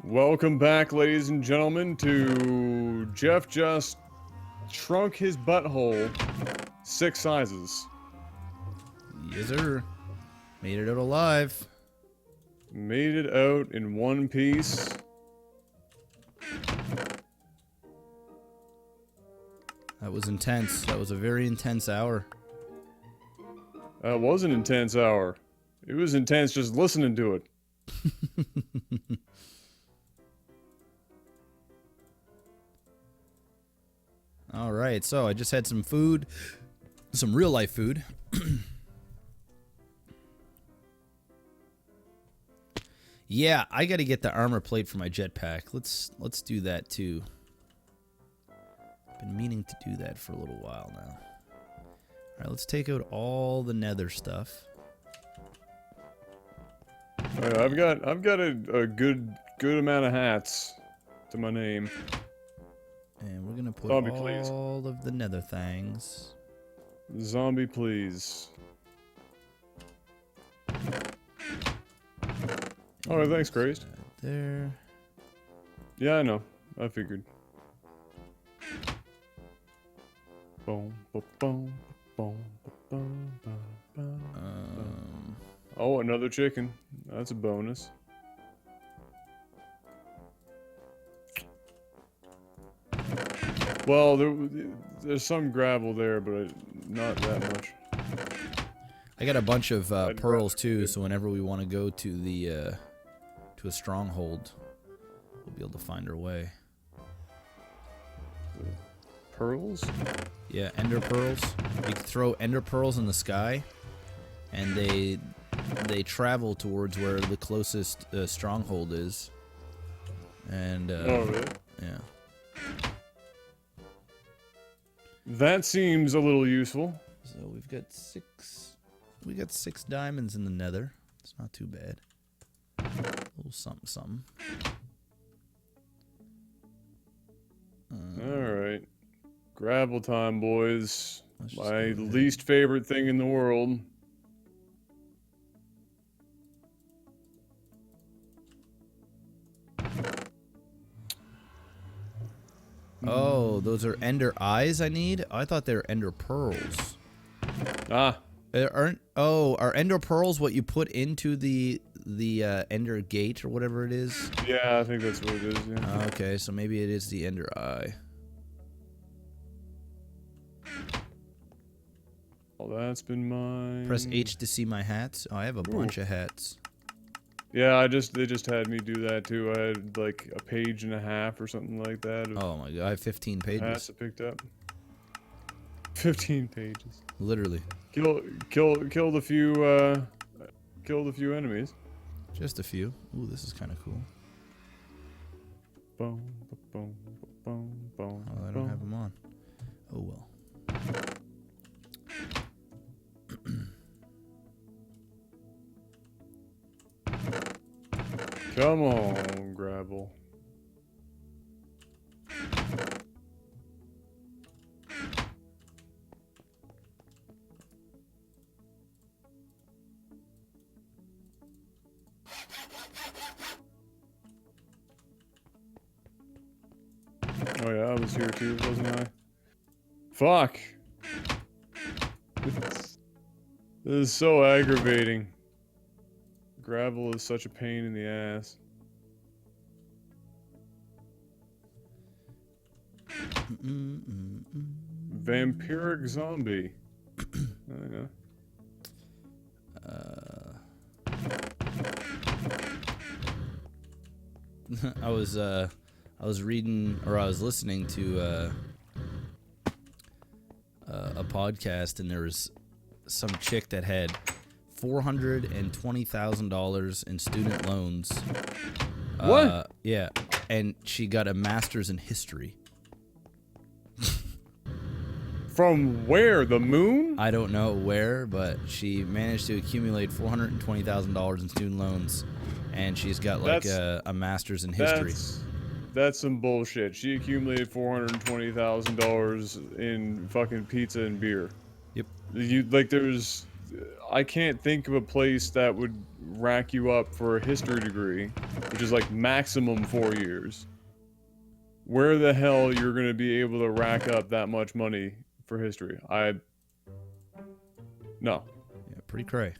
Welcome back, ladies and gentlemen, to Jeff just shrunk his butthole 6 sizes. Yes, sir. Made it out alive. Made it out in one piece. That was intense. That was a very intense hour. That was an intense hour. It was intense just listening to it. All right, so I just had some food, some real life food. Yeah, I got to get the armor plate for my jetpack. Let's do that too. Been meaning to do that for a little while now. All right, let's take out all the nether stuff. I've got a good amount of hats to my name. And we're gonna put Zombie, all please. of the nether things. Zombie, please. Oh, thanks, Christ. There. Yeah, I know. I figured. Boom, boom, boom, boom, boom, boom, boom. Oh, another chicken. That's a bonus. Well, there's some gravel there, but not that much. I got a bunch of pearls too, so whenever we want to go to the to a stronghold, we'll be able to find our way. Pearls? Yeah, ender pearls. You can throw ender pearls in the sky, and they travel towards where the closest stronghold is. And oh, really? Yeah. That seems a little useful. So we've got six diamonds in the nether. It's not too bad. A little something, something. Alright. Gravel time, boys. My go least favorite thing in the world. Oh, those are ender eyes I need? I thought they were ender pearls. Ah. Are ender pearls what you put into the ender gate or whatever it is? Yeah, I think that's what it is, yeah. Okay, so maybe it is the ender eye. Oh, that's been mine. Press H to see my hats. Oh, I have a bunch of hats. Yeah, they just had me do that too. I had like a page and a half or something like that. Oh my god, I have 15 pages. Hats I picked up. 15 pages. Literally. Killed a few enemies. Just a few. Ooh, this is kind of cool. Boom, boom, boom, boom. Oh, I don't have them on. Oh well. Come on, gravel. Oh yeah, I was here too, wasn't I? Fuck! This is so aggravating. Gravel is such a pain in the ass. Vampiric zombie. I know. I was reading, or I was listening to a podcast, and there was some chick that had $420,000 in student loans. What? Yeah, and she got a master's in history. From where? The moon? I don't know where, but she managed to accumulate $420,000 in student loans, and she's got like a master's in history. That's some bullshit. She accumulated $420,000 in fucking pizza and beer. Yep. There's I can't think of a place that would rack you up for a history degree, which is like maximum 4 years, where the hell you're gonna be able to rack up that much money for history? No. Yeah, pretty cray.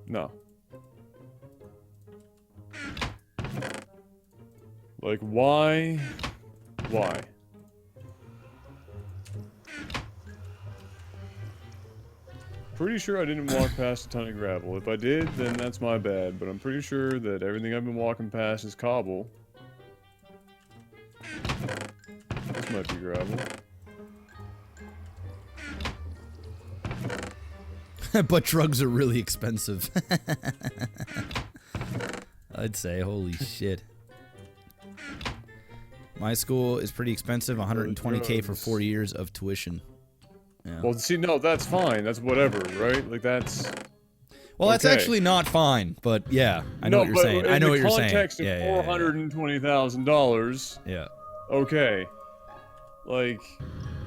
No. Like, why? Why? Pretty sure I didn't walk past a ton of gravel. If I did, then that's my bad, but I'm pretty sure that everything I've been walking past is cobble. This might be gravel. But drugs are really expensive. I'd say, holy shit. My school is pretty expensive, 120K for 4 years of tuition. Yeah. Well, see, no, that's fine. That's whatever, right? Like, that's... Well, that's okay. actually not fine, but yeah, I know what you're saying. I know what you're saying. In the context of $420,000, yeah. Okay. Like,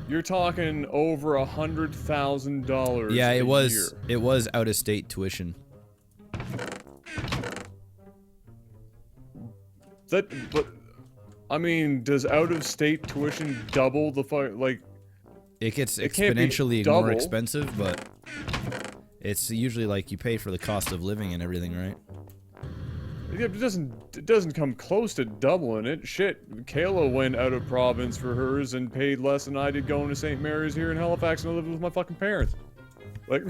you're talking over $100,000 Yeah, a it was year. it was out-of-state tuition. But I mean, does out-of-state tuition double the like? It gets It can't be exponentially double. more expensive, but it's usually like you pay for the cost of living and everything, right? Yeah, it doesn't come close to doubling it. Shit, Kayla went out of province for hers and paid less than I did going to St. Mary's here in Halifax, and I lived with my fucking parents. Like,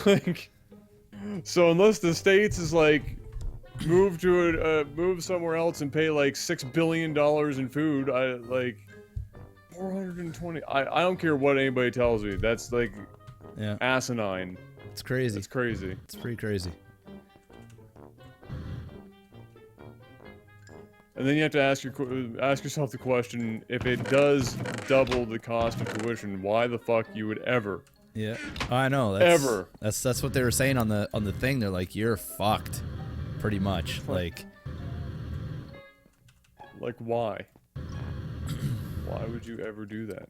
like, so unless the States is like move somewhere else and pay like $6 billion in food, I like 420. I don't care what anybody tells me. That's like asinine. It's crazy. It's crazy. It's pretty crazy. And then you have to ask yourself the question: if it does double the cost of tuition, why the fuck you would ever? Yeah, I know. That's what they were saying on the thing. They're like, you're fucked, pretty much. Like why? Why would you ever do that?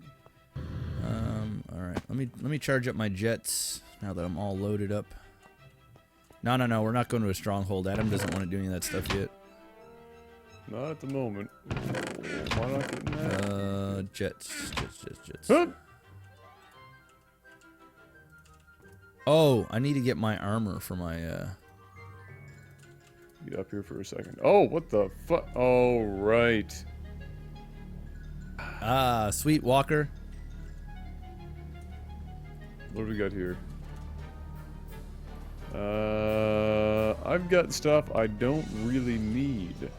All right. Let me charge up my jets now that I'm all loaded up. No. We're not going to a stronghold. Adam doesn't want to do any of that stuff yet. Not at the moment. Why not getting that? Jets. Huh? Oh, I need to get my armor for my, Get up here for a second. Oh, what the fuck? Oh, right. Ah, sweet Walker. What do we got here? I've got stuff I don't really need.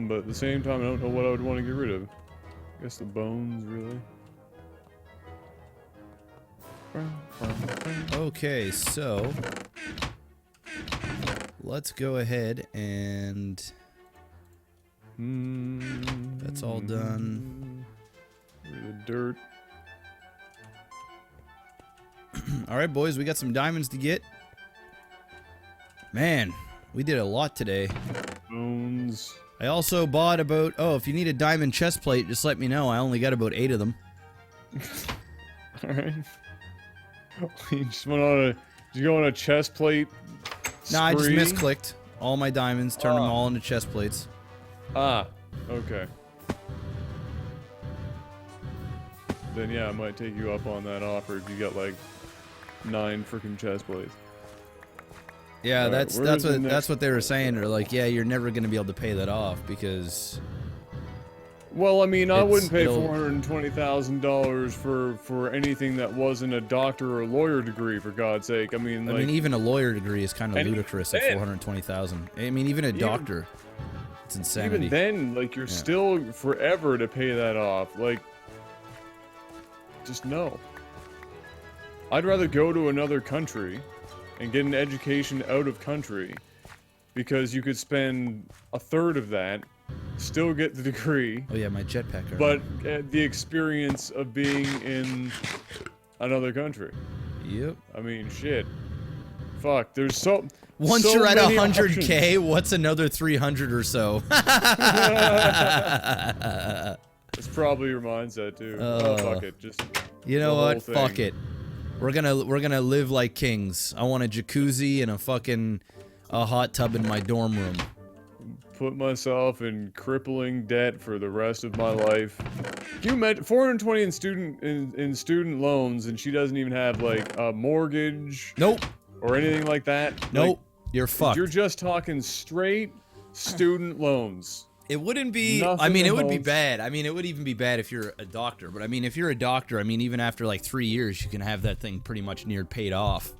But at the same time, I don't know what I would want to get rid of. I guess the bones, really. Okay, so let's go ahead and that's all done. The dirt. All right, boys, we got some diamonds to get. Man, we did a lot today. Bones. I also bought about, if you need a diamond chest plate, just let me know. I only got about 8 of them. Alright. You just went on did you go on a chest plate spree? No, I just misclicked all my diamonds, turned them all into chest plates. Ah, okay. Then yeah, I might take you up on that offer if you got like 9 freaking chest plates. Yeah, right, that's what they were saying. They're like, yeah, you're never gonna be able to pay that off because. Well, I mean, I wouldn't pay $420,000 for anything that wasn't a doctor or a lawyer degree, for God's sake. I mean, like, even a lawyer degree is kind of ludicrous at $420,000. I mean, even a doctor, it's insanity. Even then, like, you're still forever to pay that off. Like, just no. I'd rather go to another country and get an education out of country, because you could spend a third of that, still get the degree. Oh yeah, my jetpack. But the experience of being in another country. Yep. I mean, shit. Fuck, there's so Once so you're at many 100K, what's another 300 or so? It's probably your mindset too. Oh, fuck it, just You know the whole what? Fuck thing. it. We're gonna live like kings. I want a jacuzzi and a hot tub in my dorm room. Put myself in crippling debt for the rest of my life. Can you imagine 420 in student loans, and she doesn't even have like a mortgage? Nope. Or anything like that? Nope. Like, You're fucked. You're just talking straight student loans. It wouldn't be. I mean, it would be bad. I mean, it would even be bad if you're a doctor. But I mean, if you're a doctor, I mean, even after like 3 years, you can have that thing pretty much near paid off.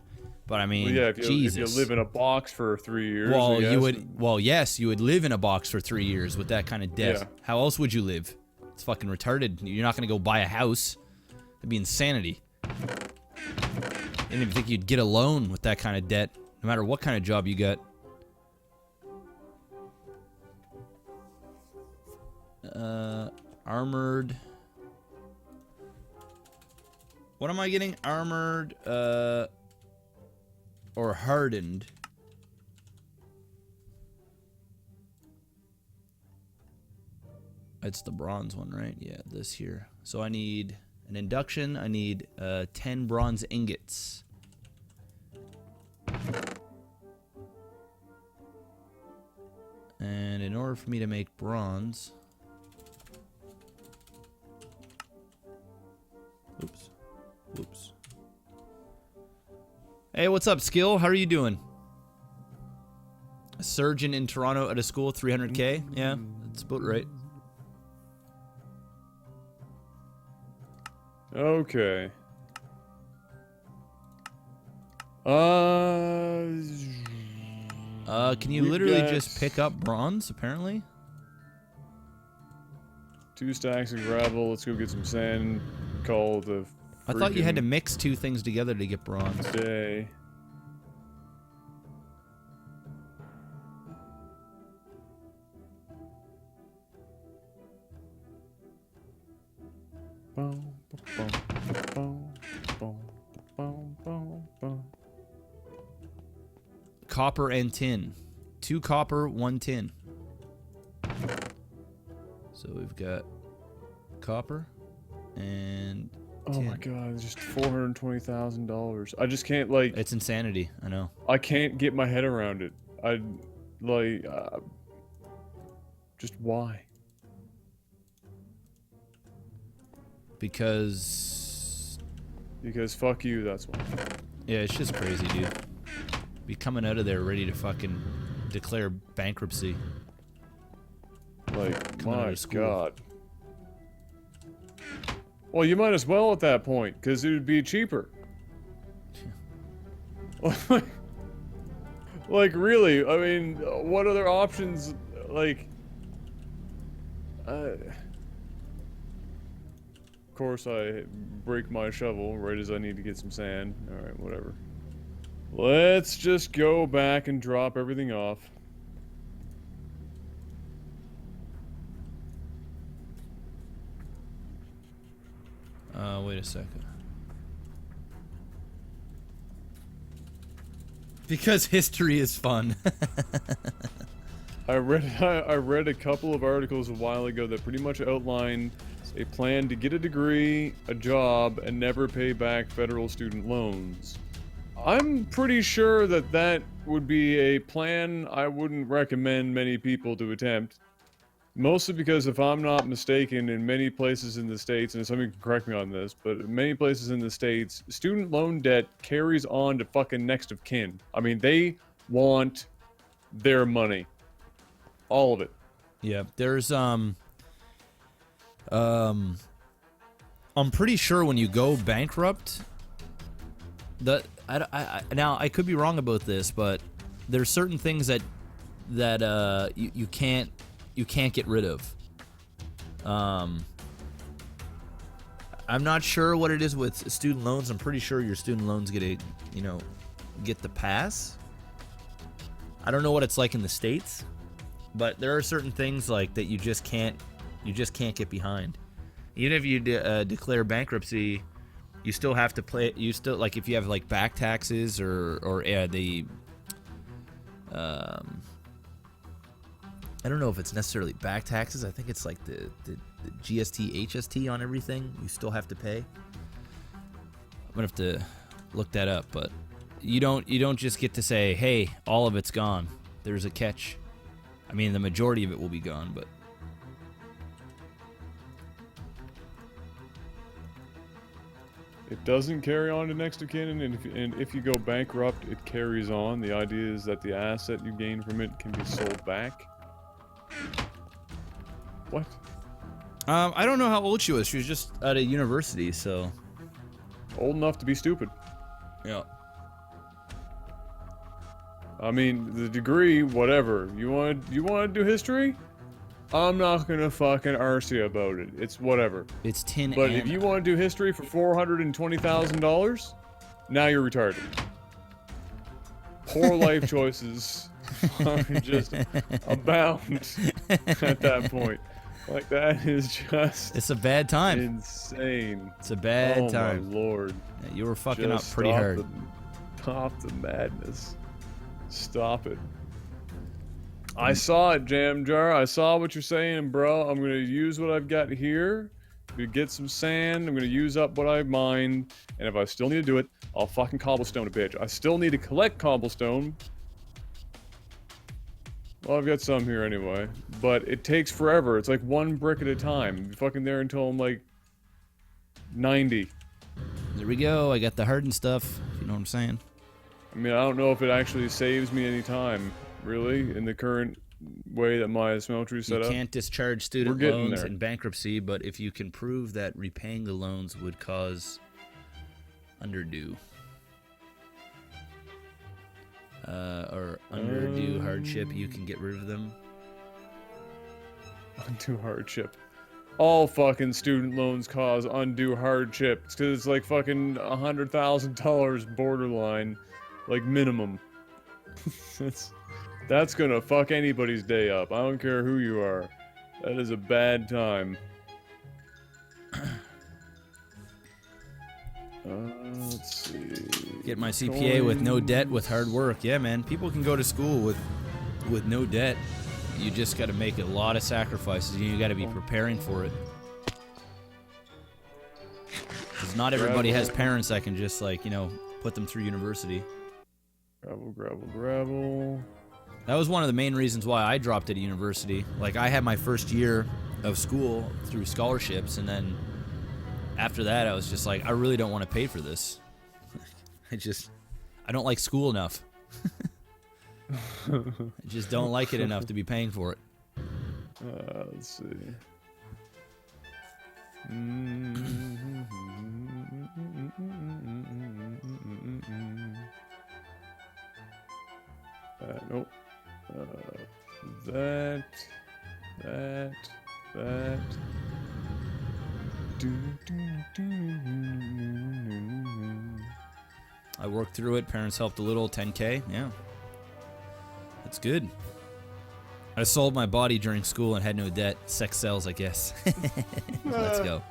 But I mean, well, yeah, if Jesus. you live in a box for 3 years. Well, you would. Well, yes, you would live in a box for 3 years with that kind of debt. Yeah. How else would you live? It's fucking retarded. You're not gonna go buy a house. That'd be insanity. I didn't even think you'd get a loan with that kind of debt, no matter what kind of job you got. Armored. What am I getting? Armored, or hardened. It's the bronze one, right? Yeah, this here. So I need an induction. I need 10 bronze ingots. And in order for me to make bronze... Oops. Whoops. Hey, what's up, Skill? How are you doing? A surgeon in Toronto at a school, 300K? Yeah, that's about right. Okay. Can you literally just pick up bronze, apparently? 2 stacks of gravel. Let's go get some sand. Call the I thought you had to mix 2 things together to get bronze. day. Copper and tin. 2 copper, 1 tin. So we've got copper and tin. Oh my god, just $420,000. I just can't, like... It's insanity, I know. I can't get my head around it. Just why? Because fuck you, that's why. yeah, it's just crazy, dude. Be coming out of there ready to fucking declare bankruptcy. Like, Coming out my of school. god. Well, you might as well at that point, because it would be cheaper. Like, really, I mean, what other options, like... Of course, I break my shovel right as I need to get some sand. Alright, whatever. Let's just go back and drop everything off. Wait a second. Because history is fun. I read a couple of articles a while ago that pretty much outlined a plan to get a degree, a job, and never pay back federal student loans. I'm pretty sure that that would be a plan I wouldn't recommend many people to attempt. Mostly because, if I'm not mistaken, in many places in the States, and somebody can correct me on this, but in many places in the States, student loan debt carries on to fucking next of kin. I mean, they want their money. All of it. Yeah, there's I'm pretty sure when you go bankrupt, now I could be wrong about this, but there's certain things that you can't get rid of. I'm not sure what it is with student loans. I'm pretty sure your student loans get the pass. I don't know what it's like in the States, but there are certain things like that you just can't get behind. Even if you declare bankruptcy, You still have to play. You still like if you have like back taxes or the. I don't know if it's necessarily back taxes. I think it's like the GST, HST on everything. You still have to pay. I'm gonna have to look that up, but you don't just get to say, hey, all of it's gone. There's a catch. I mean, the majority of it will be gone, but. It doesn't carry on to next of kin, and if you go bankrupt, it carries on. The idea is that the asset you gain from it can be sold back. What? I don't know how old she was. She was just at a university, so. Old enough to be stupid. Yeah. I mean, the degree, whatever. You want to do history? I'm not gonna fucking arse you about it. It's whatever. It's tin. But if you want to do history for $420,000, now you're retarded. Poor life choices are just abound at that point. Like, that is just. It's a bad time. Insane. It's a bad time. Oh my lord. Yeah, you were fucking Just up pretty hard. Stop the madness. Stop it. I saw it, Jam Jar. I saw what you're saying, bro. I'm gonna use what I've got here. I'm gonna get some sand. I'm gonna use up what I mined. And if I still need to do it, I'll fucking cobblestone a bitch. I still need to collect cobblestone. Well, I've got some here anyway. But it takes forever. It's like one brick at a time. I'm fucking there until I'm like 90. There we go. I got the hardened stuff. You know what I'm saying? I mean, I don't know if it actually saves me any time. Really, in the current way that my smeltery is set up. You can't discharge student We're getting loans there. in bankruptcy, but if you can prove that repaying the loans would cause underdue or underdue hardship, you can get rid of them. Undue hardship. All fucking student loans cause undue hardship. It's because it's like fucking $100,000 borderline, like minimum. That's gonna fuck anybody's day up. I don't care who you are. That is a bad time. Let's see. Get my CPA with no debt with hard work. Yeah, man. People can go to school with no debt. You just got to make a lot of sacrifices. You got to be preparing for it. Because not everybody has parents that can just, like, you know, put them through university. Gravel, gravel, gravel. That was one of the main reasons why I dropped out of university. Like, I had my first year of school through scholarships, and then after that, I was just like, I really don't want to pay for this. I don't like school enough. I just don't like it enough to be paying for it. Let's see. Nope. That. I worked through it. Parents helped a little. 10K. Yeah. That's good. I sold my body during school and had no debt. Sex sells, I guess. Let's go.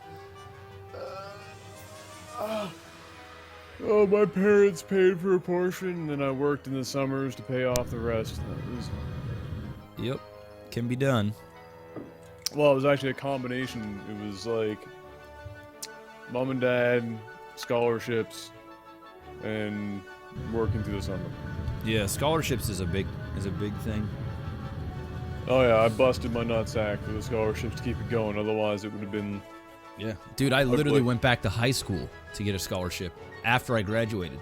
Oh, my parents paid for a portion, and then I worked in the summers to pay off the rest. Yep. Can be done. Well, it was actually a combination. It was like mom and dad, scholarships, and working through the summer. Yeah, scholarships is a big thing. Oh yeah, I busted my nutsack for the scholarships to keep it going. Otherwise, it would have been. Yeah, dude, I literally went back to high school to get a scholarship after I graduated.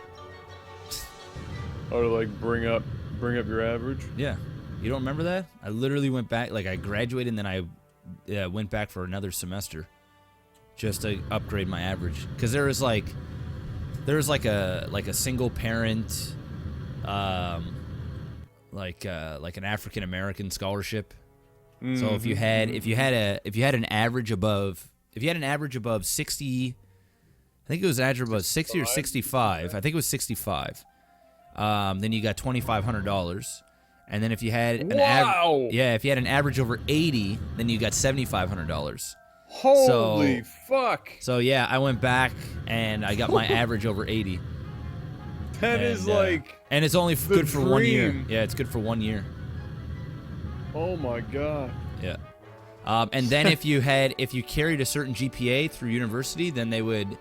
Or to like bring up your average. Yeah, you don't remember that? I literally went back, like I graduated, and then I went back for another semester just to upgrade my average. Because there was like a single parent, like an African American scholarship. Mm-hmm. So if you had an average above 60, I think it was average above 60 or 65. I think it was 65. Then you got $2,500. And then if you had an average over 80, then you got $7,500. Holy fuck! So yeah, I went back and I got my average over 80. That is like. And it's only the good for 1 year. dream. Yeah, it's good for 1 year. Oh my god. Yeah. And then if you carried a certain GPA through university, then they would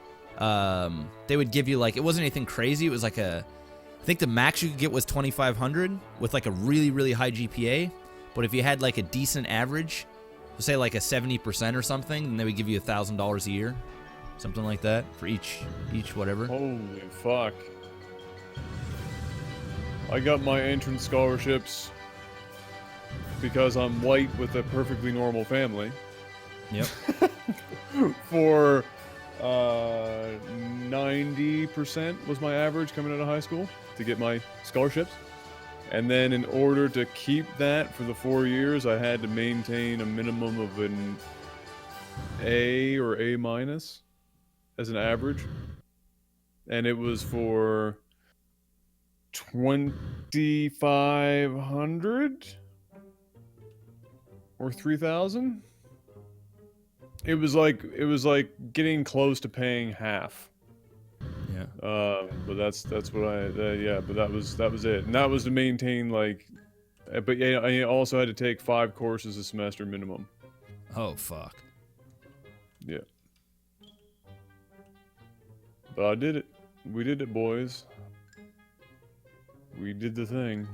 give you like, it wasn't anything crazy. It was like I think the max you could get was 2,500 with like a really, really high GPA. But if you had like a decent average, say like a 70% or something, then they would give you $1,000 a year, something like that for each whatever. Holy fuck. I got my entrance scholarships because I'm white with a perfectly normal family. Yep. For 90% was my average coming out of high school to get my scholarships. And then in order to keep that for the 4 years, I had to maintain a minimum of an A or A minus as an average. And it was for 2,500 or 3,000. It was like getting close to paying half. Yeah. But that's what yeah. But that was it, and that was to maintain like. But yeah, I also had to take 5 courses a semester minimum. Oh fuck. Yeah. But I did it. We did it, boys. We did the thing.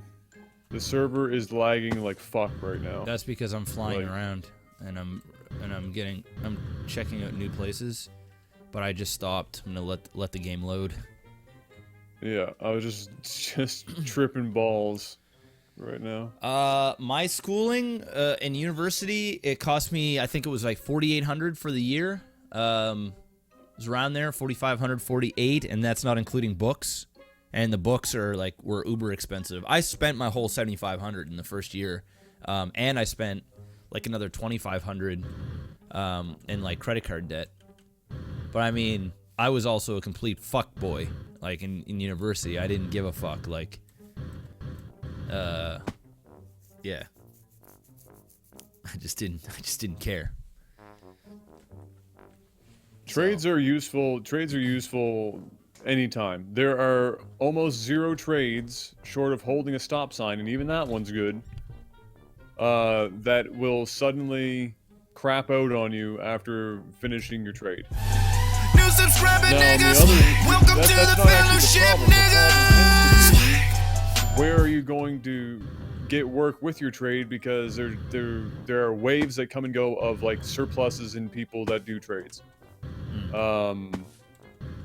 The server is lagging like fuck right now. That's because I'm flying around and I'm checking out new places, but I just stopped. I'm gonna let the game load. Yeah, I was just tripping balls right now. My schooling in university, it cost me, I think it was like 4,800 for the year. It was around there, 4,500, 48, and that's not including books. And the books were uber expensive. I spent my whole 7,500 in the first year, and I spent like another 2,500 in like credit card debt. But I mean, I was also a complete fuck boy. Like in university, I didn't give a fuck. Like, yeah, I just didn't care. Trades are useful. Trades are useful. Anytime. There are almost 0 trades short of holding a stop sign, and even that one's good, that will suddenly crap out on you after finishing your trade. New subscriber niggas, welcome to the fellowship niggas. Where are you going to get work with your trade? Because there are waves that come and go of like surpluses in people that do trades.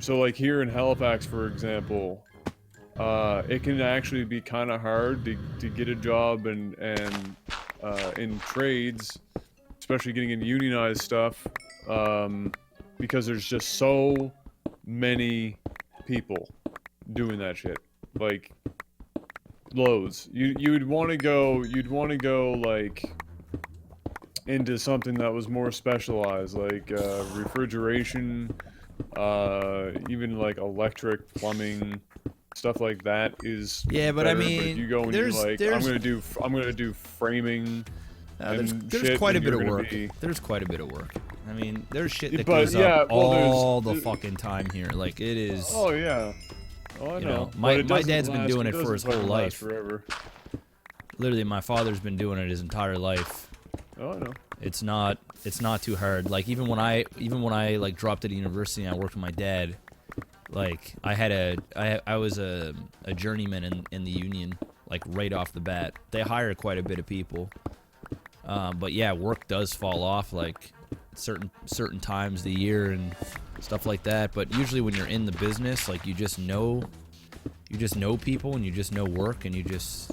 So like here in Halifax, for example, it can actually be kind of hard to get a job and in trades, especially getting in unionized stuff, because there's just so many people doing that shit. Like loads. You'd want to go like into something that was more specialized, like refrigeration. Even like electric, plumbing, stuff like that is but better, I mean, but if you go and you're like, I'm gonna do framing. There's quite a bit of work. There's quite a bit of work. I mean, there's shit that goes up all the fucking time here. Like it is. Oh yeah. Oh I know. My dad's been doing it for his whole life. Forever. Literally, my father's been doing it his entire life. Oh I know. It's not too hard. Like even when I like dropped out of university and I worked with my dad, like I was a journeyman in the union, like right off the bat. They hire quite a bit of people. But yeah, work does fall off like certain times of the year and stuff like that. But usually when you're in the business, like you just know people and you just know work and you just.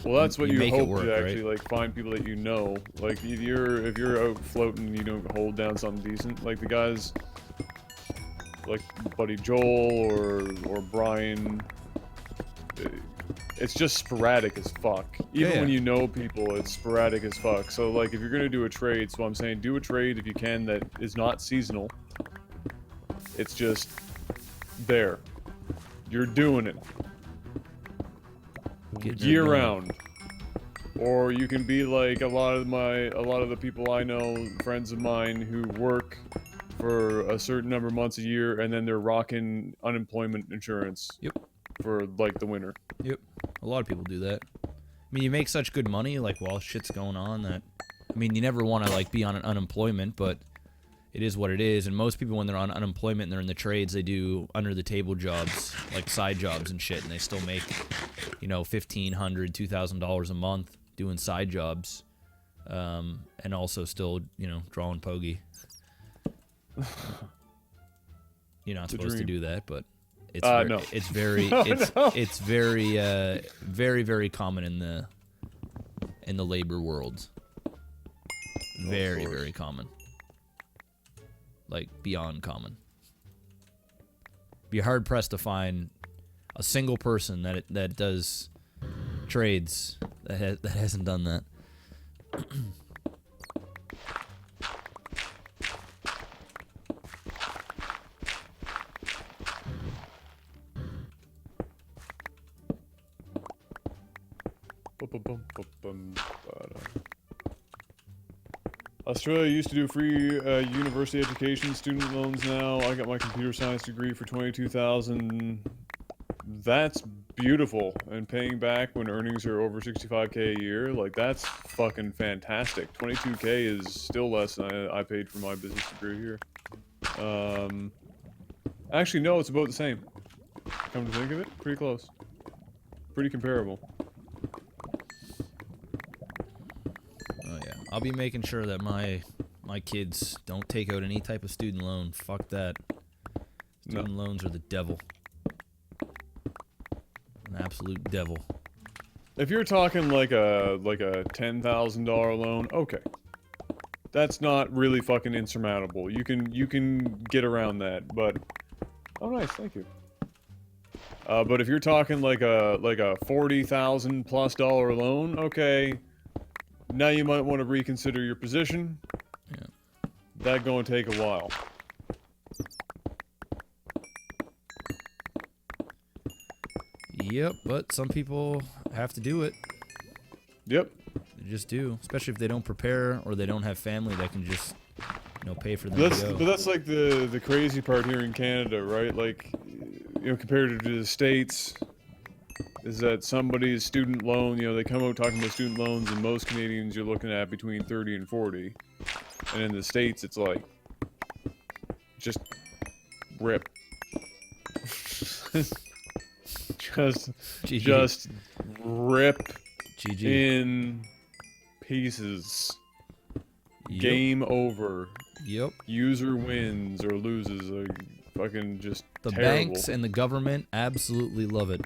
Well, that's what you hope work, to actually right? like find people that you know. Like if you're out floating and you don't hold down something decent, like the guys like Buddy Joel or Brian, it's just sporadic as fuck. Even when you know people, it's sporadic as fuck. So like if you're gonna do a trade, so I'm saying do a trade if you can that is not seasonal. It's just there. You're doing it. Year round. or you can be like a lot of the people I know, friends of mine who work for a certain number of months a year, and then they're rocking unemployment insurance. Yep. For like the winter. Yep. A lot of people do that. I mean, you make such good money, like, while shit's going on that... I mean, you never want to, like, be on an unemployment, but it is what it is. And most people, when they're on unemployment and they're in the trades, they do under-the-table jobs, like side jobs and shit, and they still make, you know, $1,500, $2,000 a month doing side jobs. And also still, you know, drawing pogey. You're not supposed to do that, but... It's no. It's very it's very very common in the labor world. Very common. Like beyond common. Be hard pressed to find a single person that does trades that hasn't done that. Australia used to do free university education, student loans now. I got my computer science degree for $22,000. That's beautiful. And paying back when earnings are over $65K a year, like that's fucking fantastic. $22K is still less than I paid for my business degree here. Actually, no, it's about the same. Come to think of it, pretty close. Pretty comparable. Oh yeah, I'll be making sure that my kids don't take out any type of student loan. Fuck that. Student loans are the devil. An absolute devil. If you're talking like a $10,000 loan, okay. That's not really fucking insurmountable. You can get around that, but oh nice, thank you. But if you're talking like a $40,000 plus loan, okay. Now you might want to reconsider your position. Yeah. That gonna take a while. Yep, but some people have to do it. Yep. They just do, especially if they don't prepare or they don't have family that can just, you know, pay for them to go. But that's like the crazy part here in Canada, right? Like, you know, compared to the States, is that somebody's student loan, you know, they come out talking about student loans, and most Canadians you're looking at between 30 and 40. And in the States, it's like, just rip. just rip GG. in pieces. Yep. Game over. Yep. User wins or loses. Fucking just The terrible. banks and the government absolutely love it.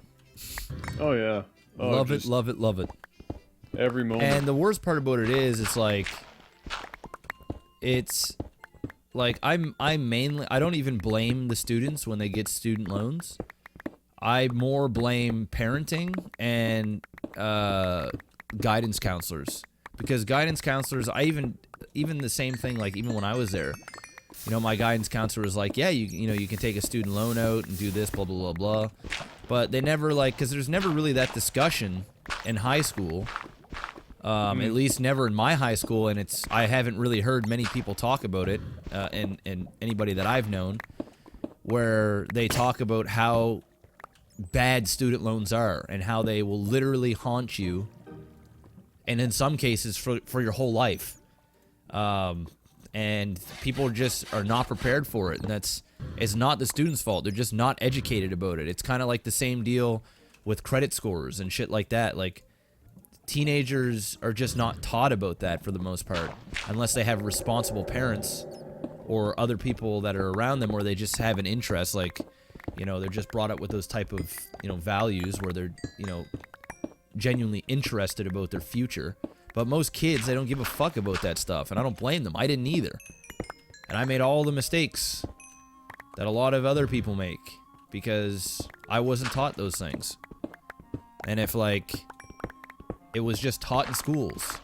Oh yeah. Oh, love it, just love it, love it. every moment. And the worst part about it is, it's like I don't even blame the students when they get student loans. I more blame parenting and guidance counselors, because guidance counselors, even the same thing, like even when I was there, you know, my guidance counselor was like, yeah, you know, you can take a student loan out and do this, blah blah blah blah, but they never, like, because there's never really that discussion in high school. At least never in my high school, and I haven't really heard many people talk about it, and anybody that I've known, where they talk about how bad student loans are and how they will literally haunt you, and in some cases for your whole life. And people just are not prepared for it, and it's not the student's fault. They're just not educated about it. It's kind of like the same deal with credit scores and shit like that. Like, teenagers are just not taught about that for the most part, unless they have responsible parents or other people that are around them where they just have an interest. Like, you know, they're just brought up with those type of, you know, values where they're, you know, genuinely interested about their future. But most kids, they don't give a fuck about that stuff, and I don't blame them. I didn't either. And I made all the mistakes that a lot of other people make because I wasn't taught those things. And if, like, it was just taught in schools,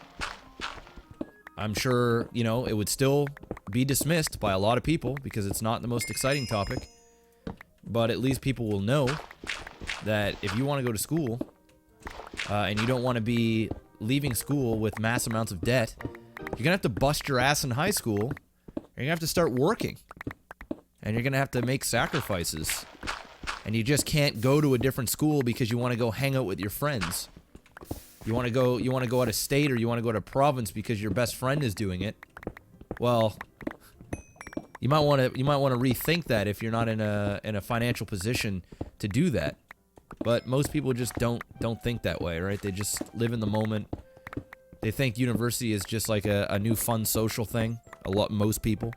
I'm sure, you know, it would still be dismissed by a lot of people because it's not the most exciting topic. But at least people will know that if you want to go to school and you don't want to be leaving school with mass amounts of debt. You're gonna have to bust your ass in high school. You're gonna have to start working. And you're gonna have to make sacrifices. And you just can't go to a different school because you want to go hang out with your friends. You want to go out of state, or you want to go to province because your best friend is doing it. Well, you might want to rethink that if you're not in a financial position to do that. But most people just don't think that way, right? They just live in the moment. They think university is just like a new fun social thing. Most people.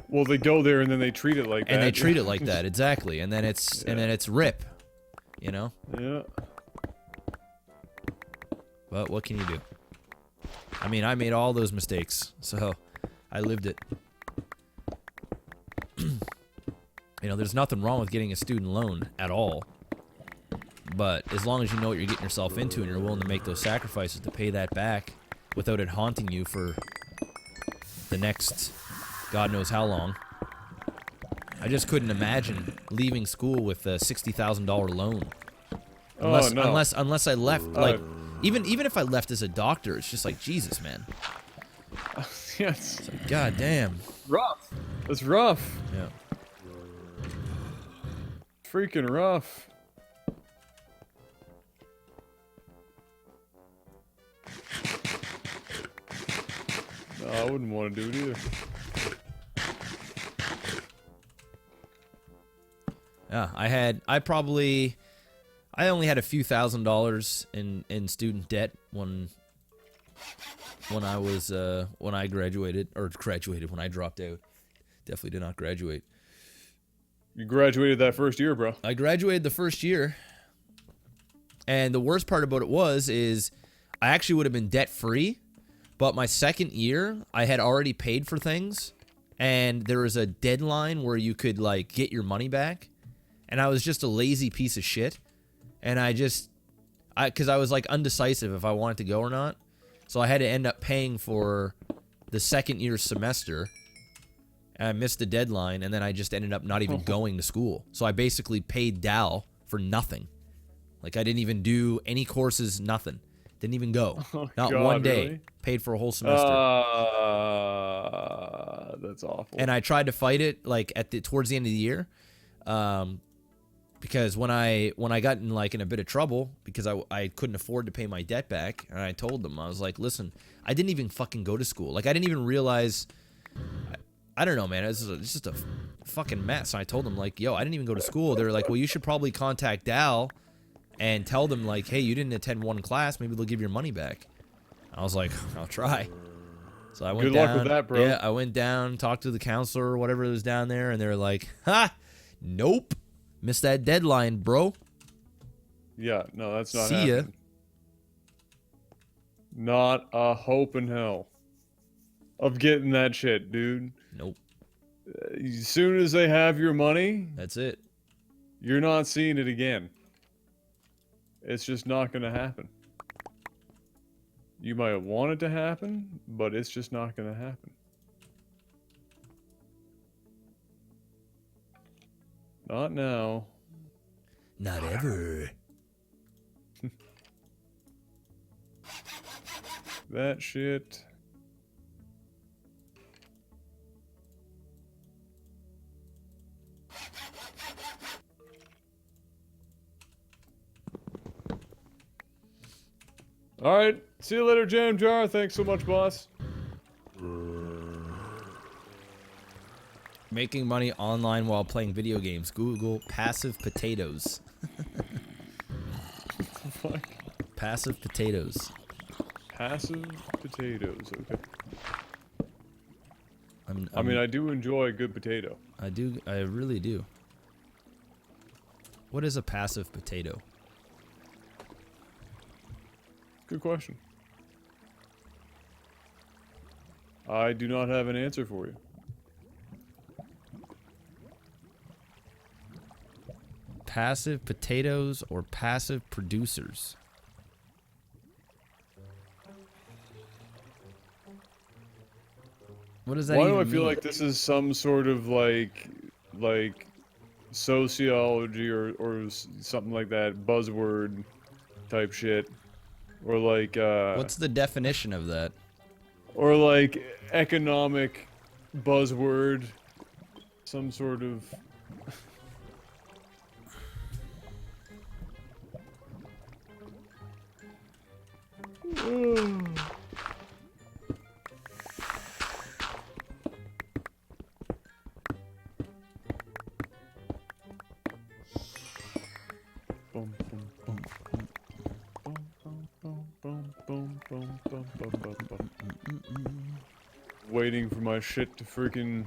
Well, they go there and then they treat it like that. And they treat it like that, exactly. And then it's rip, you know? Yeah. But what can you do? I mean, I made all those mistakes, so I lived it. You know, there's nothing wrong with getting a student loan at all. But as long as you know what you're getting yourself into and you're willing to make those sacrifices to pay that back without it haunting you for the next God knows how long. I just couldn't imagine leaving school with a $60,000 loan. Unless I left, like, even if I left as a doctor, it's just like, Jesus, man. Yes. It's like, God damn. Rough. It's rough. Yeah. Freaking rough. No, I wouldn't want to do it either. Yeah, I only had a few $1,000s in student debt when I graduated, when I dropped out. Definitely did not graduate. You graduated that first year, bro. I graduated the first year. And the worst part about it is I actually would have been debt free, but my second year I had already paid for things, and there was a deadline where you could like get your money back. And I was just a lazy piece of shit. And because I was like undecisive if I wanted to go or not. So I had to end up paying for the second year's semester. And I missed the deadline, and then I just ended up not even going to school. So I basically paid Dal for nothing. Like I didn't even do any courses, nothing. Didn't even go. Not God, one day. really? Paid for a whole semester. That's awful. And I tried to fight it like towards the end of the year. Because when I got in a bit of trouble because I couldn't afford to pay my debt back, and I told them, I was like, listen, I didn't even fucking go to school. Like I didn't even realize, I don't know, man, it's just a fucking mess. And I told them like, yo, I didn't even go to school. They were like, well, you should probably contact Dal and tell them like, hey, you didn't attend one class, maybe they'll give your money back. I was like, I'll try. So I went down. Good luck with that, bro. Yeah, I went down, talked to the counselor or whatever was down there, and they were like, ha, nope. Missed that deadline, bro. Yeah, no, that's not See ya. happening. Not a hope in hell of getting that shit, dude. Nope. As soon as they have your money, That's it. you're not seeing it again. It's just not going to happen. You might want it to happen, but it's just not going to happen. Not now. Not ever. That shit. Alright. See you later, Jam Jar. Thanks so much, boss. Making money online while playing video games. Google passive potatoes. Fuck. Passive potatoes. Passive potatoes. Okay. I mean, I do enjoy a good potato. I do. I really do. What is a passive potato? Good question. I do not have an answer for you. Passive potatoes or passive producers? What does that Why even do I mean? feel like this is some sort of like sociology or something like that buzzword type shit? or like What's the definition of that? or like economic buzzword, some sort of. Waiting for my shit to freaking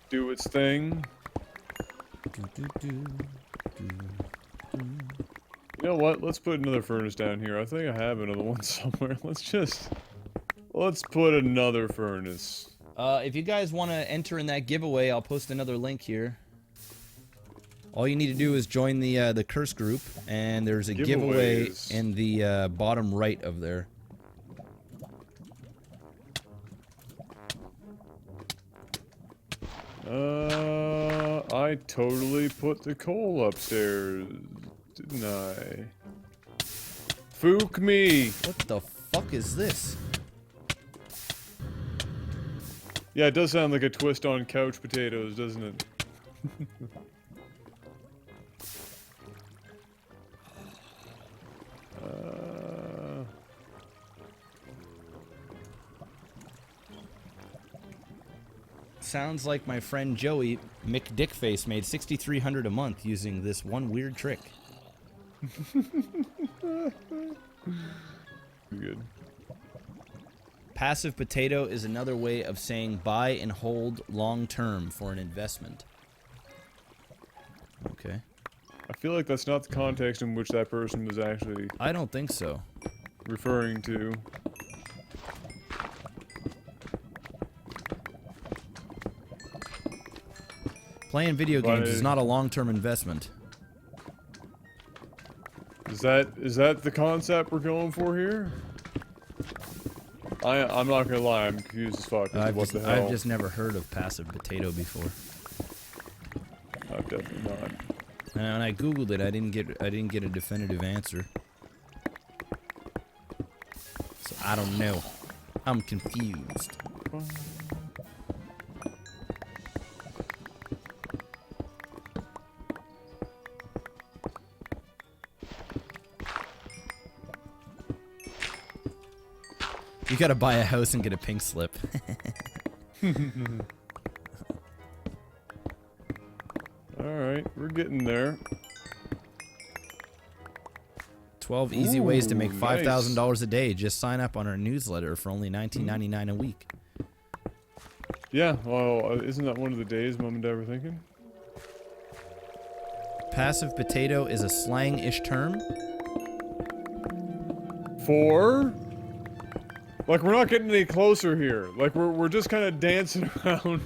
do its thing. You know what? Let's put another furnace down here. I think I have another one somewhere. Let's put another furnace. If you guys want to enter in that giveaway, I'll post another link here. All you need to do is join the curse group, and there's a giveaway in the bottom right of there. I totally put the coal upstairs, didn't I? Fook me! What the fuck is this? Yeah, it does sound like a twist on couch potatoes, doesn't it? Sounds like my friend Joey McDickface made $6,300 a month using this one weird trick. Good. Passive potato is another way of saying buy and hold long term for an investment. Okay. I feel like that's not the context in which that person was actually I don't think so. referring to. Playing video games is not a long-term investment. Is that the concept we're going for here? I'm not gonna lie, I'm confused as fuck. What the hell? I've just never heard of passive potato before. I've definitely not. And when I googled it, I didn't get a definitive answer. So I don't know. I'm confused. You gotta buy a house and get a pink slip. Alright, we're getting there. 12 easy ways to make Ooh, $5,000 a day. Just sign up on our newsletter for only $19.99 a week. Yeah, well, isn't that one of the days Mom and Dad were thinking? Passive potato is a slang-ish term. For? Like, we're not getting any closer here. Like, we're just kind of dancing around.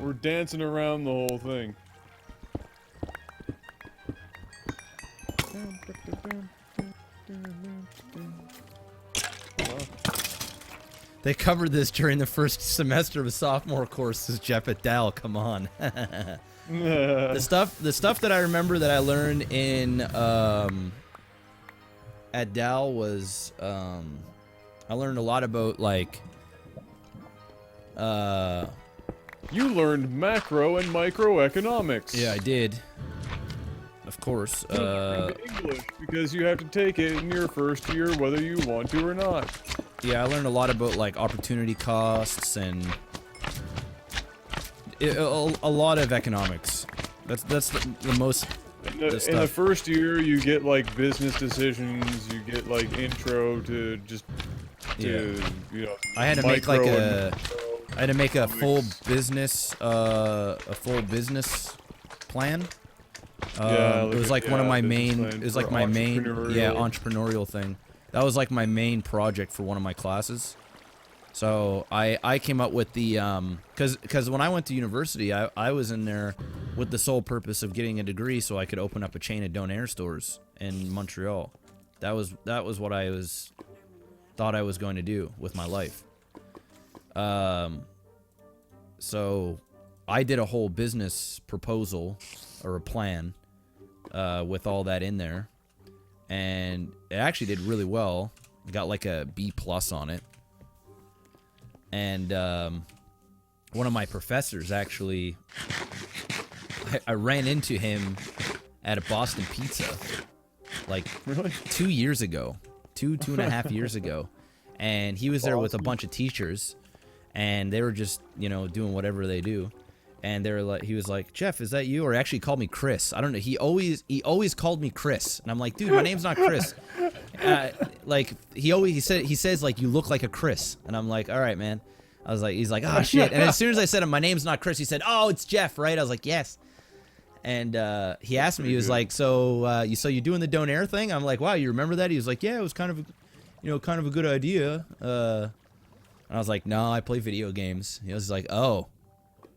We're dancing around the whole thing. They covered this during the first semester of sophomore courses, Jeff at Dal, come on. The stuff that I remember that I learned in at Dal was I learned a lot about like You learned macro and microeconomics. yeah, I did. Of course. English, because you have to take it in your first year whether you want to or not. Yeah, I learned a lot about like opportunity costs and a lot of economics. That's the most. In the first year, you get like business decisions. You get like intro to just to, you know. I had to make like a full economics. business plan. Yeah, it was like one of my business main. plan It was like for my main entrepreneurial. entrepreneurial thing. That was like my main project for one of my classes. So I came up with the because when I went to university, I was in there with the sole purpose of getting a degree so I could open up a chain of donaire stores in Montreal. That was what I thought I was going to do with my life. So I did a whole business proposal or a plan with all that in there, and it actually did really well. I got like a B+ on it. And one of my professors actually, I ran into him at a Boston Pizza like Really? 2 years ago, two and a half years ago, and he was there with a bunch of teachers, and they were just, you know, doing whatever they do, and they were like, he was like, Jeff, is that you? Or he actually called me Chris. I don't know. He always called me Chris, and I'm like, dude, my name's not Chris. Like he says like, you look like a Chris, and I'm like, all right, man. I was like, he's like, oh shit. And as soon as I said, my name's not Chris, he said, oh, it's Jeff, right? I was like, yes. And he asked me, he was like, so you doing the don't air thing? I'm like, wow, you remember that? He was like, yeah, it was kind of a good idea. And I was like, no, I play video games. He was like, oh,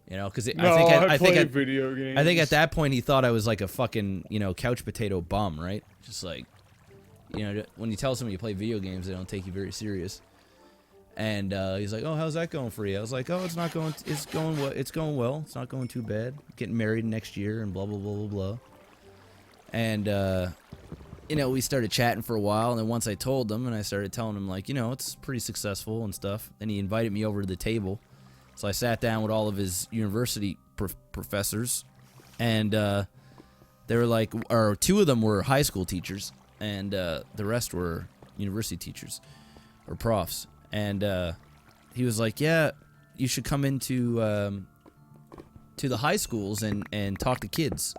you know, because I think video games. I think at that point he thought I was like a fucking, you know, couch potato bum, right? Just like, you know, when you tell somebody you play video games, they don't take you very serious. And he's like, oh, how's that going for you? I was like, oh, it's going well. It's not going too bad. Getting married next year and blah, blah, blah, blah, blah. And, you know, we started chatting for a while. And then once I told him and I started telling him, like, you know, it's pretty successful and stuff. Then he invited me over to the table. So I sat down with all of his university professors. And they were like, or two of them were high school teachers. And the rest were university teachers or profs. And he was like, yeah, you should come into to the high schools and talk to kids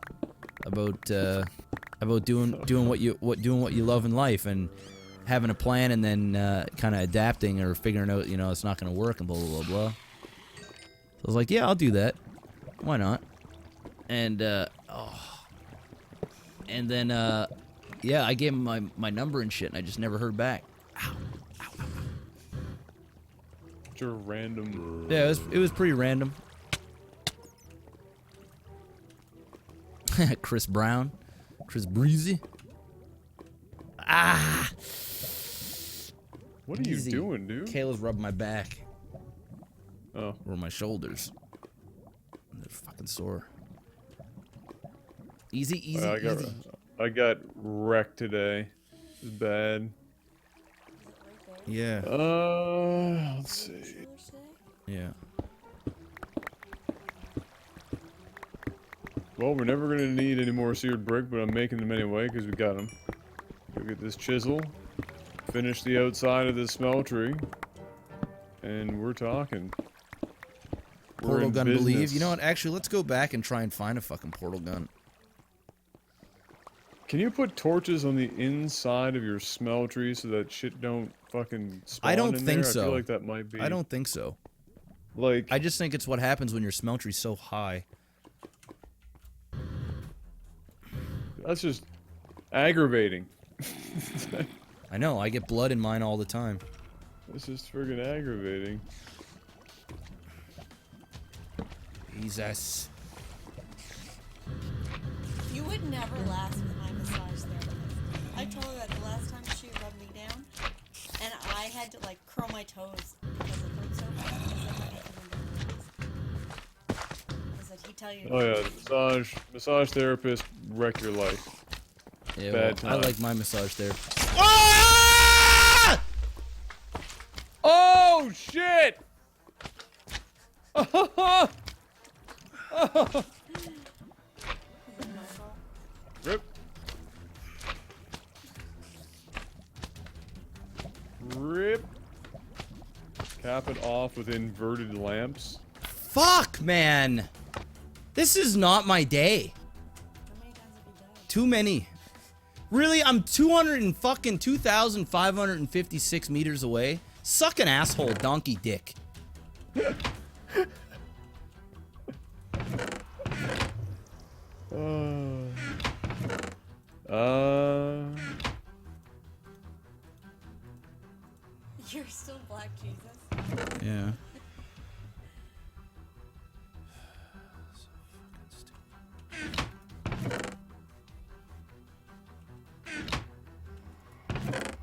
about doing what you love in life and having a plan and then kind of adapting or figuring out, you know, it's not going to work and blah, blah, blah, blah. So I was like, yeah, I'll do that. Why not? And yeah, I gave him my number and shit, and I just never heard back. Ow. Your random. Yeah, it was pretty random. Chris Brown, Chris Breezy. Ah. What are Easy. you doing, dude? Kayla's rubbing my back. Oh. Or my shoulders. They're fucking sore. Easy, easy, easy. I got wrecked today. It was bad. Yeah. Let's see. Yeah. Well, we're never gonna need any more seared brick, but I'm making them anyway because we got them. Go get this chisel, finish the outside of this smeltery, and we're talking. Portal gun, believe. You know what? Actually, let's go back and try and find a fucking portal gun. Can you put torches on the inside of your smeltery so that shit don't fucking spawn I don't in think there? so. I feel like that might be. I don't think so. Like, I just think it's what happens when your smeltery's so high. that's just aggravating. I know. I get blood in mine all the time. That's just friggin' aggravating. Jesus. You would never last with my massage therapist. I told her that the last time she rubbed me down, and I had to like curl my toes because it hurt so bad. I said he'd tell you. Oh yeah, massage therapist wreck your life. Yeah, Bad well, I time. like my massage there. Ah! Oh shit! Rip. Rip. Cap it off with inverted lamps. Fuck, man. This is not my day. How many times have you died? Too many. Really? I'm 2,556 meters away. Suck an asshole, donkey dick. You're still Black Jesus. Yeah.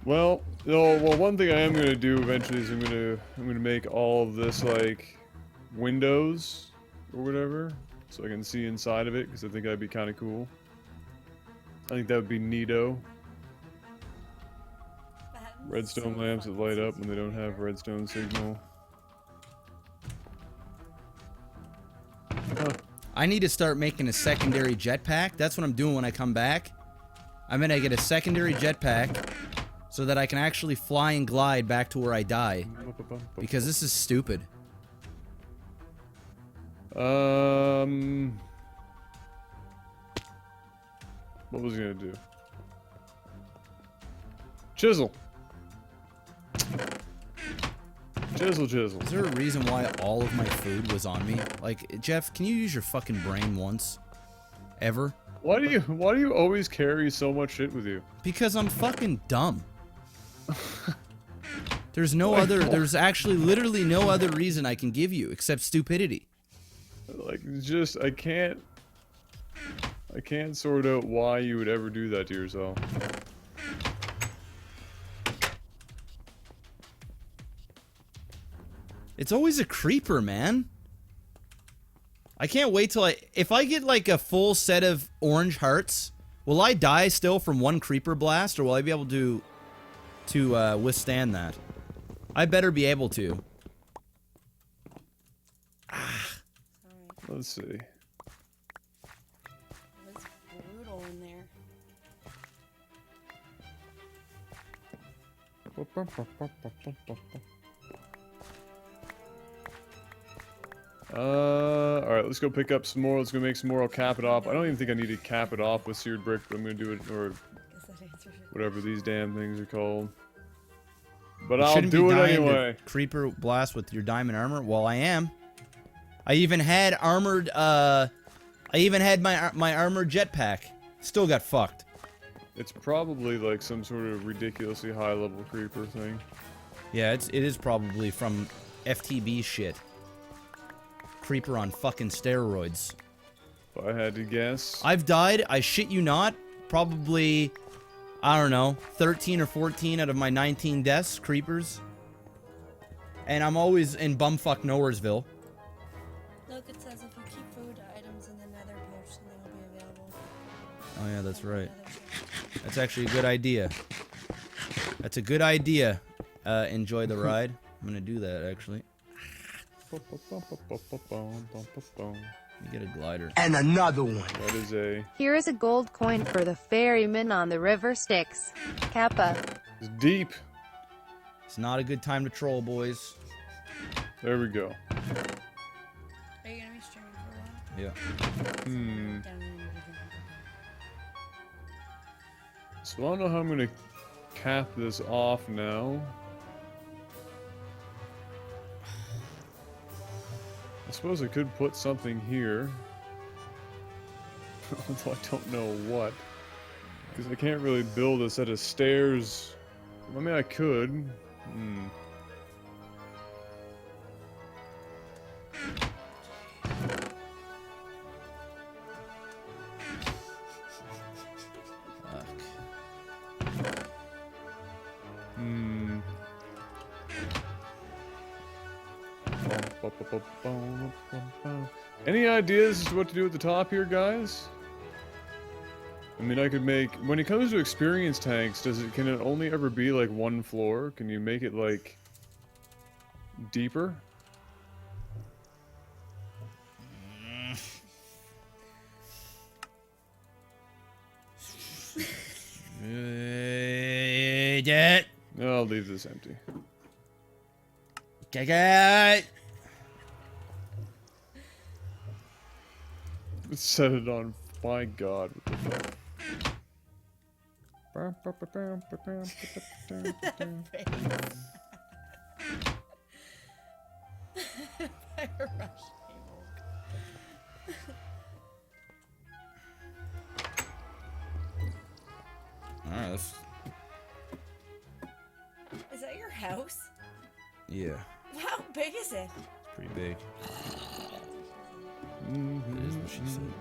Well, one thing I am gonna do eventually is I'm gonna make all of this like windows or whatever, so I can see inside of it because I think that'd be kind of cool. I think that would be neato. That is Redstone so lamps that fucking light up easy when they to don't have remember. redstone signal. Huh. I need to start making a secondary jetpack. That's what I'm doing when I come back. I'm gonna get a secondary jetpack so that I can actually fly and glide back to where I die. Because this is stupid. What was he gonna do? Chisel. Chisel. Is there a reason why all of my food was on me? Like, Jeff, can you use your fucking brain once? Ever? Why do you always carry so much shit with you? Because I'm fucking dumb. There's actually literally no other reason I can give you except stupidity. Like, just, I can't sort out why you would ever do that to yourself. It's always a creeper, man. I can't wait till if I get like a full set of orange hearts, will I die still from one creeper blast, or will I be able to withstand that? I better be able to. Let's see. It was brutal in there. Alright, let's go pick up some more. Let's go make some more. I'll cap it off. I don't even think I need to cap it off with seared brick, but I'm gonna do it, or Guess that answers your whatever these damn things are called. But You I'll shouldn't do be it dying to anyway. Creeper blast with your diamond armor. Well, I am. I even had armored. I even had my armored jetpack. Still got fucked. It's probably like some sort of ridiculously high level creeper thing. Yeah, it is probably from FTB shit. Creeper on fucking steroids. If I had to guess. I've died, I shit you not, probably, I don't know, 13 or 14 out of my 19 deaths, creepers. And I'm always in bumfuck Nowheresville. Look, it says if you keep food items in the nether pouch, then they will be available. Oh yeah, that's on the right. nether pouch. That's actually a good idea. That's a good idea. Enjoy the ride. I'm gonna do that, actually. Let me get a glider. And another one. That is a... Here is a gold coin for the ferryman on the river Styx. Kappa. It's deep. It's not a good time to troll, boys. There we go. Are you gonna be streaming for a while? Yeah. Hmm. Down in everything. So I don't know how I'm gonna cap this off now. I suppose I could put something here. Although I don't know what. Because I can't really build a set of stairs. I mean, I could. Hmm. Fuck. Hmm. Any ideas as to what to do at the top here, guys? I mean, I could make... When it comes to experience tanks, can it only ever be like one floor? Can you make it like... deeper? No, I'll leave this empty. Set it on. My God, what the fuck? Fire rush table. Alright, that's... Is that your house? Yeah, How big is it? it's pretty big. That is what she said.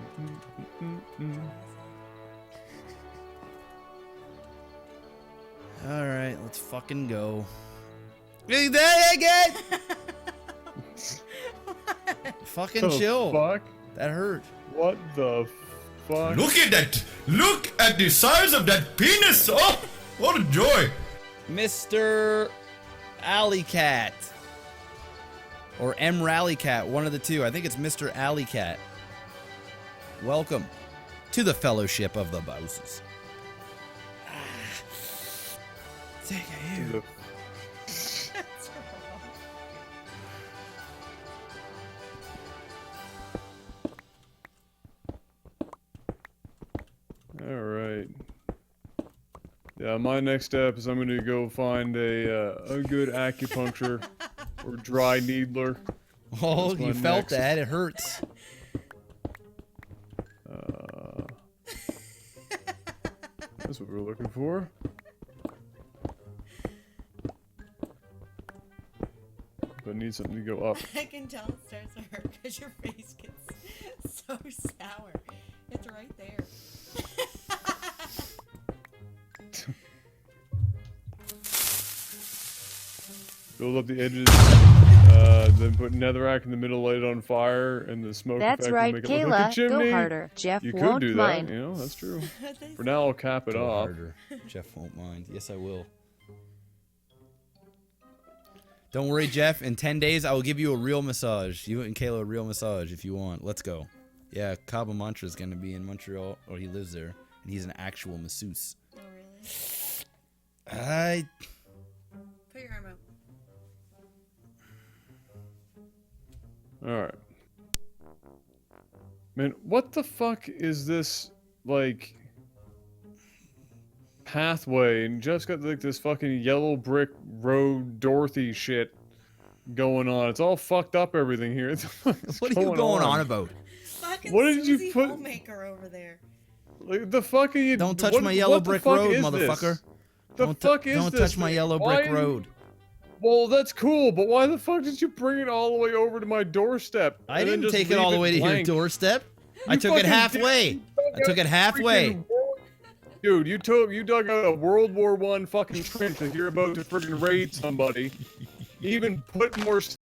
Alright, let's fucking go. Hey, there again! Fucking The chill. fuck? That hurt. What the fuck? Look at that! Look at the size of that penis! Oh, what a joy! Mr. Alley Cat. Or M. Rally Cat, one of the two. I think it's Mr. Alley Cat. Welcome to the Fellowship of the Bouses. Take a hit. That's wrong. Alright. Yeah, my next step is I'm gonna go find a good acupuncture or dry needler. Oh, That's my you felt next. that. It hurts. That's what we're looking for. But I need something to go up. I can tell it starts to hurt because your face gets so sour. It's right there. Build up the edges, then put netherrack in the middle, light it on fire, and the smoke That's effect right, will make it look like a Kayla. chimney. Go harder. Jeff You could won't do mind. that, you know, that's true. For now, I'll cap it Go off. harder. Jeff won't mind. Yes, I will. Don't worry, Jeff. In 10 days, I will give you a real massage. You and Kayla a real massage if you want. Let's go. Yeah, Cabo Mantra is going to be in Montreal, or he lives there, and he's an actual masseuse. Oh, really? I... Put your arm out. Alright. Man, what the fuck is this, like, pathway? And Jeff's got, like, this fucking yellow brick road Dorothy shit going on. It's all fucked up, everything here. What are you going on about? Fucking What did you Susie put- Homemaker over there. Like, the fuck are you... Don't touch what- my yellow what the brick fuck road, is motherfucker. This? The fuck is Don't this? touch my yellow Why brick road. Well, that's cool, but why the fuck did you bring it all the way over to my doorstep? I and then didn't just take it all the leave way to your blank? doorstep. I You took it fucking halfway. did. I took it halfway. Dude, you dug out a World War I fucking trench like you're about to freaking raid somebody. You even put more